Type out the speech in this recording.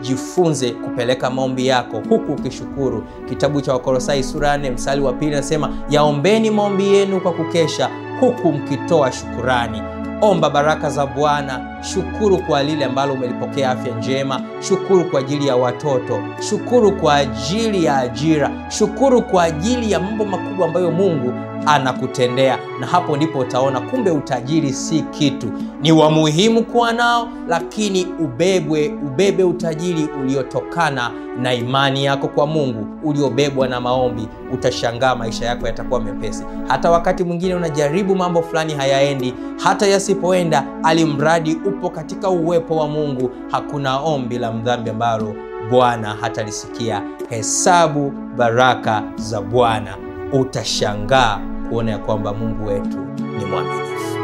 jifunze kupeleka maombi yako huku ukishukuru. Kitabu cha Wakolosai sura 4 mstari wa 2 nasema, yaombeni maombi yenu kwa kukesha huku mkitoa shukurani. Omba baraka za Bwana, shukuru kwa lile ambalo umelipokea, afya njema, shukuru kwa ajili ya watoto, shukuru kwa ajili ya ajira, shukuru kwa ajili ya mambo makubwa ambayo Mungu anakutendea. Na hapo ndipo utaona kumbe utajiri si kitu. Ni wa muhimu kuwa nao, lakini ubebe utajiri uliotokana na imani yako kwa Mungu, uliobebwa na maombi. Utashangaa maisha yako yatakuwa mepesi. Hata wakati mwingine unajaribu mambo fulani hayaendi, hata yasipoenda, alimradi upo katika uwepo wa Mungu, hakuna ombi la mdhambi ambalo Bwana hatalisikia. Hesabu baraka za Bwana, utashangaa kuona ya kwamba Mungu wetu ni mwaminifu.